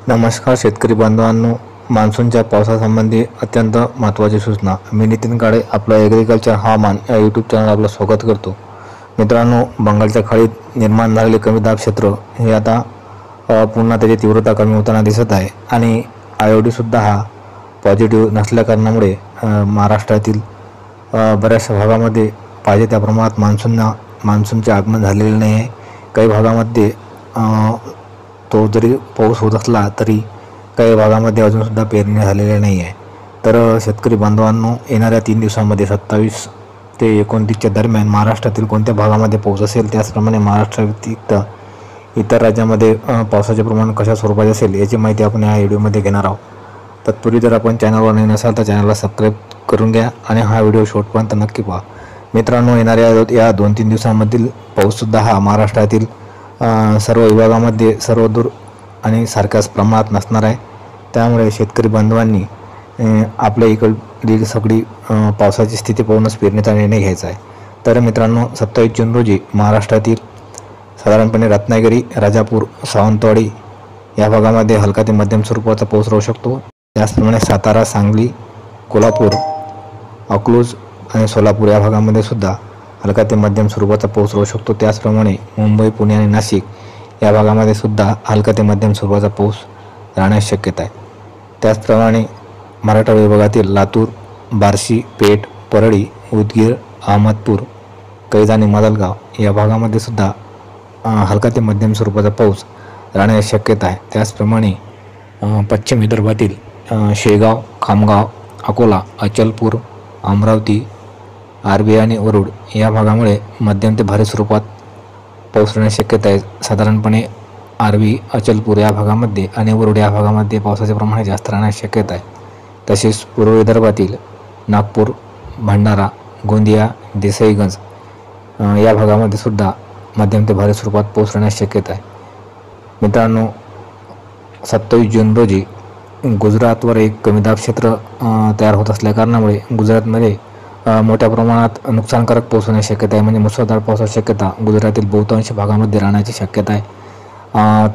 नमस्कार शेतकरी बांधवांनो, मान्सूनच्या पावसासंबंधी अत्यंत महत्त्वाची सूचना. मी नितीन काळे आपलं ॲग्रिकल्चर हवामान या यूट्यूब चॅनल आपलं स्वागत करतो. मित्रांनो, बंगालच्या खाडीत निर्माण झालेले कमी दाब क्षेत्र हे आता पुन्हा त्याची तीव्रता कमी होताना दिसत आहे आणि आयओडीसुद्धा हा पॉझिटिव्ह नसल्याकारणामुळे महाराष्ट्रातील बऱ्याचशा भागामध्ये पाहिजे त्या प्रमाणात मान्सूनचे आगमन झालेले नाही आहे. काही भागामध्ये तो जरी पाऊस होत असला तरी काही भागामध्ये अजूनसुद्धा पेरणी झालेली नाही आहे. तर शेतकरी बांधवांनो, येणाऱ्या 3 दिवसांमध्ये 27 ते 29च्या दरम्यान महाराष्ट्रातील कोणत्या भागामध्ये पाऊस असेल, त्याचप्रमाणे महाराष्ट्र व्यतिरिक्त इतर राज्यामध्ये पावसाचे प्रमाण कशा स्वरूपाचे असेल याची माहिती आपण या व्हिडिओमध्ये घेणार आहोत. तत्पूर्वी जर आपण चॅनलवर नवीन असाल तर चॅनलला सबस्क्राईब करून घ्या आणि हा व्हिडिओ शेवटपर्यंत नक्की पहा. मित्रांनो, येणाऱ्या या 2-3 दिवसांमधील पाऊससुद्धा हा महाराष्ट्रातील सर्व विभागामध्ये सर्वदूर आणि सारख्याच प्रमाणात नसणार आहे. त्यामुळे शेतकरी बांधवांनी आपल्या इकडली सगळी पावसाची स्थिती पाहूनच पेरणीचा निर्णय घ्यायचा आहे. तर मित्रांनो, 27 जून रोजी महाराष्ट्रातील साधारणपणे रत्नागिरी, राजापूर, सावंतवाडी या भागामध्ये हलका ते मध्यम स्वरूपाचा पाऊस राहू शकतो. त्याचप्रमाणे सातारा, सांगली, कोल्हापूर, अकलूज आणि सोलापूर या भागामध्ये सुद्धा हलका ते मध्यम स्वरूपाचा पाऊस राहू शकतो. त्याचप्रमाणे मुंबई, पुणे आणि नाशिक या भागामध्ये सुद्धा हलका ते मध्यम स्वरूपाचा पाऊस राहण्याची शक्यता आहे. त्याचप्रमाणे मराठवाडा विभागातील लातूर, बार्शी, पेठ, परळी, उदगीर, अहमदपूर, कैज आणि माजलगाव या भागामध्ये सुद्धा हलका ते मध्यम स्वरूपाचा पाऊस राहण्याची शक्यता आहे. त्याचप्रमाणे पश्चिम विदर्भातील शेगाव, खामगाव, अकोला, अचलपूर, अमरावती, आर्वी आणि वरुड या भागामुळे मध्यम ते भारी स्वरूपात पाऊस राहण्याची शक्यता आहे. साधारणपणे आर्वी, अचलपूर या भागामध्ये आणि वरुड या भागामध्ये पावसाचे प्रमाण जास्त राहण्याची शक्यता आहे. तसेच पूर्व विदर्भातील नागपूर, भंडारा, गोंदिया, देसाईगंज या भागामध्ये सुद्धा मध्यम ते भारी स्वरूपात पाऊस राहण्याची शक्यता आहे. मित्रांनो, 27 जून रोजी गुजरातवर एक कमी दाब क्षेत्र तयार होत असल्याकारणामुळे गुजरातमध्ये मोठ्या प्रमाणात नुकसानकारक पाऊस होण्याची शक्यता आहे. म्हणजे मुसळधार पावसाची शक्यता गुजरातील बहुतांश भागामध्ये राहण्याची शक्यता आहे.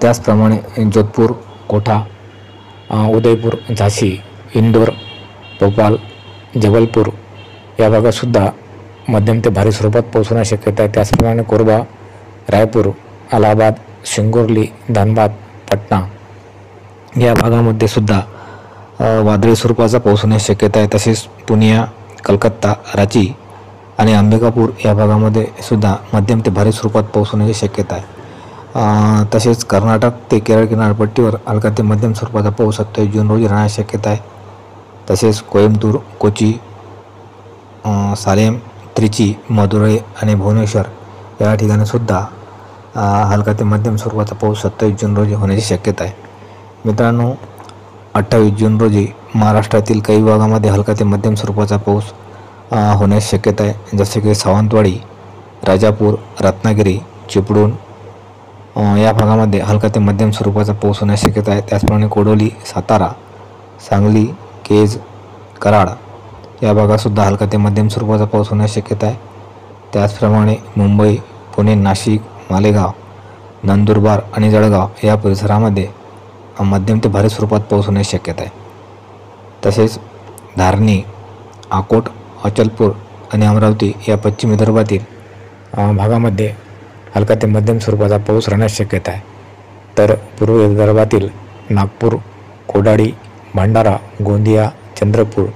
त्याचप्रमाणे जोधपूर, कोठा, उदयपूर, झाशी, इंदोर, भोपाल, जबलपूर या भागातसुद्धा मध्यम ते भारी स्वरूपात पाऊस होण्याची शक्यता आहे. त्याचप्रमाणे कोरबा, रायपूर, अलाहाबाद, सिंगोर्ली, धनबाद, पटना या भागामध्ये सुद्धा वादळी स्वरूपाचा पाऊस होण्याची शक्यता आहे. तसेच पुनिया, कलकत्ता, रांची आणि अंबिकापूर या भागामध्ये सुद्धा मध्यम ते भारी स्वरूपात पाऊस होण्याची शक्यता आहे. तसेच कर्नाटक ते केरळ किनारपट्टीवर हलका ते मध्यम स्वरूपाचा पाऊस 27 जून रोजी राहण्याची शक्यता आहे. तसेच कोइंबतूर, कोची, सालेम, त्रिची, मदुरई आणि भुवनेश्वर या ठिकाणीसुद्धा हलका ते मध्यम स्वरूपाचा पाऊस 27 जून रोजी होण्याची शक्यता आहे. मित्रांनो, 28 जून रोजी महाराष्ट्रातील काही भागामध्ये हलका ते मध्यम स्वरूपाचा पाऊस होण्याची शक्यता आहे. जसे की सावंतवाडी, राजापूर, रत्नागिरी, चिपळूण या भागामध्ये हलका ते मध्यम स्वरूपाचा पाऊस होण्याची शक्यता आहे. त्याचप्रमाणे कोडोली, सातारा, सांगली, केज, कराड या भागातसुद्धा हलका ते मध्यम स्वरूपाचा पाऊस होण्याची शक्यता आहे. त्याचप्रमाणे मुंबई, पुणे, नाशिक, मालेगाव, नंदुरबार आणि जळगाव या परिसरामध्ये मध्यम ते भारी स्वरूपात पाऊस होण्याची शक्यता आहे. तसेच धारणी, अकोट, अचलपूर आणि अमरावती या पश्चिम विदर्भातील भागामध्ये हलका ते मध्यम स्वरूपाचा पाऊस राहण्याची शक्यता आहे. तर पूर्व विदर्भातील नागपूर, कोडाडी, भंडारा, गोंदिया, चंद्रपूर,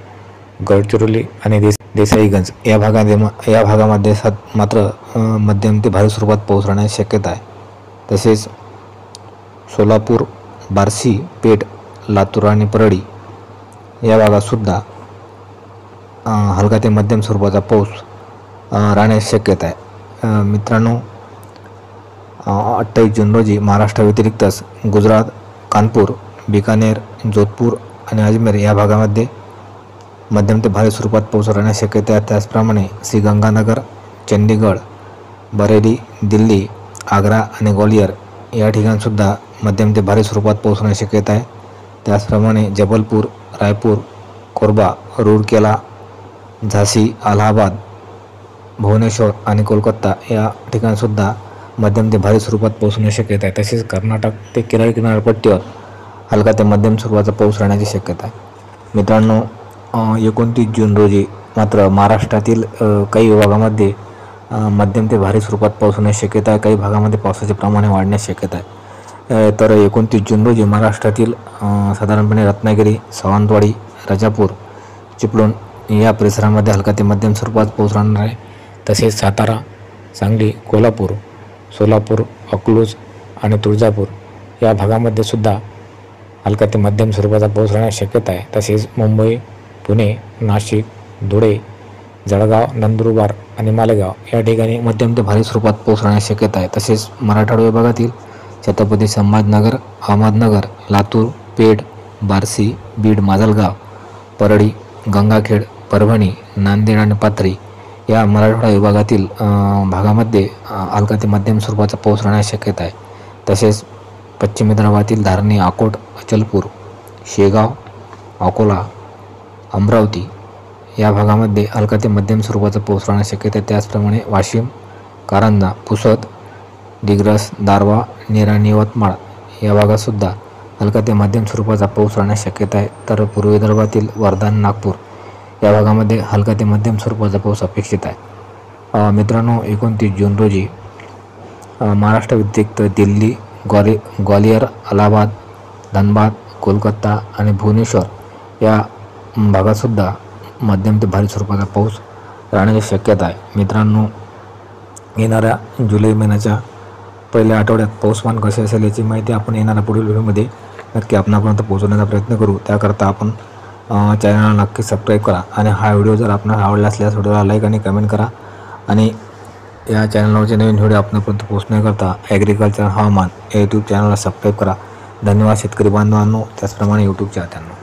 गडचिरोली आणि देसाईगंज या भागामध्ये मात्र मध्यम ते भारी स्वरूपात पाऊस राहण्याची शक्यता आहे. तसेच सोलापूर, बार्शी, पेठ, लातूर आणि परळी या भागातसुद्धा हलका ते मध्यम स्वरूपाचा पाऊस राहण्याची शक्यता आहे. मित्रांनो, 28 जून रोजी महाराष्ट्र व्यतिरिक्तच गुजरात, कानपूर, बिकानेर, जोधपूर आणि अजमेर या भागामध्ये मध्यम ते भारी स्वरूपात पाऊस राहण्याची शक्यता आहे. त्याचप्रमाणे श्रीगंगानगर, चंदीगड, बरेली, दिल्ली, आग्रा आणि ग्वालियर या ठिकाणीसुद्धा मध्यम ते भारी स्वरूपात पाऊस होण्याची शक्यता आहे. त्याचप्रमाणे जबलपूर, रायपूर, कोरबा, रूरकेला, झाशी, अलाहाबाद, भुवनेश्वर आणि कोलकाता या ठिकाणीसुद्धा मध्यम ते भारी स्वरूपात पाऊस होण्याची शक्यता आहे. तसेच कर्नाटक ते केरळ किनारपट्टीवर हलका ते मध्यम स्वरूपाचा पाऊस राहण्याची शक्यता आहे. मित्रांनो, 29 जून रोजी मात्र महाराष्ट्रातील काही विभागामध्ये मध्यम ते भारी स्वरूपात पाऊस होण्याची शक्यता आहे. काही भागामध्ये पावसाचे प्रमाण वाढण्याची शक्यता आहे. तर 29 जून रोजी महाराष्ट्रातील साधारणपणे रत्नागिरी, सावंतवाडी, राजापूर, चिपळूण या परिसरामध्ये हलका ते मध्यम स्वरूपात पाऊस राहणार आहे. तसेच सातारा, सांगली, कोल्हापूर, सोलापूर, अकलूज आणि तुळजापूर या भागामध्ये सुद्धा हलका ते मध्यम स्वरूपाचा पाऊस राहण्याची शक्यता आहे. तसेच मुंबई, पुणे, नाशिक, धुळे, जळगाव, नंदुरबार आणि मालेगाव या ठिकाणी मध्यम ते भारी स्वरूपात पाऊस राहण्याची शक्यता आहे. तसेच मराठवाडा विभागातील छत्रपती संभाजीनगर, अहमदनगर, लातूर, पेठ, बार्शी, बीड, माजलगाव, परळी, गंगाखेड, परभणी, नांदेड आणि पाथरी या मराठवाडा विभागातील भागामध्ये हलका ते मध्यम स्वरूपाचा पाऊस राहण्याची शक्यता आहे. तसेच पश्चिम विदर्भातील धारणी, अकोट, अचलपूर, शेगाव, अकोला, अमरावती या भागामध्ये हलका ते मध्यम स्वरूपाचा पाऊस राहण्याची शक्यता आहे. त्याचप्रमाणे वाशिम, कारंजा, पुसद, दिग्रस, दारव्हा, नेर आणि यवतमाळ या भागातसुद्धा हलका ते मध्यम स्वरूपाचा पाऊस राहण्याची शक्यता आहे. तर पूर्व विदर्भातील वर्धा, नागपूर या भागामध्ये हलका ते मध्यम स्वरूपाचा पाऊस अपेक्षित आहे. मित्रांनो, 29 जून रोजी महाराष्ट्र व्यतिरिक्त दिल्ली, ग्वालियर, अलाहाबाद, धनबाद, कोलकाता आणि भुवनेश्वर या भागातसुद्धा मध्यम ते भारी स्वरूपाचा पाऊस राहण्याची शक्यता आहे. मित्रांनो, येणाऱ्या जुलै महिन्याच्या पहिल्या आठवड्यात पाऊसमान कसे असेल याची माहिती आपण येणाऱ्या पुढील व्हिडिओमध्ये नक्की आपणापर्यंत पोहोचवण्याचा प्रयत्न करू. त्याकरता आपण चॅनलला नक्की सबस्क्राईब करा आणि हा व्हिडिओ जर आपणाला आवडला असल्यास व्हिडिओला लाईक आणि कमेंट करा. आणि या चॅनलवरचे नवीन व्हिडिओ आपणापर्यंत पोहोचण्याकरता ॲग्रिकल्चर हवामान या यूट्यूब चॅनलला सबस्क्राईब करा. धन्यवाद शेतकरी बांधवांनो, त्याचप्रमाणे यूट्यूब चाहत्यांनो.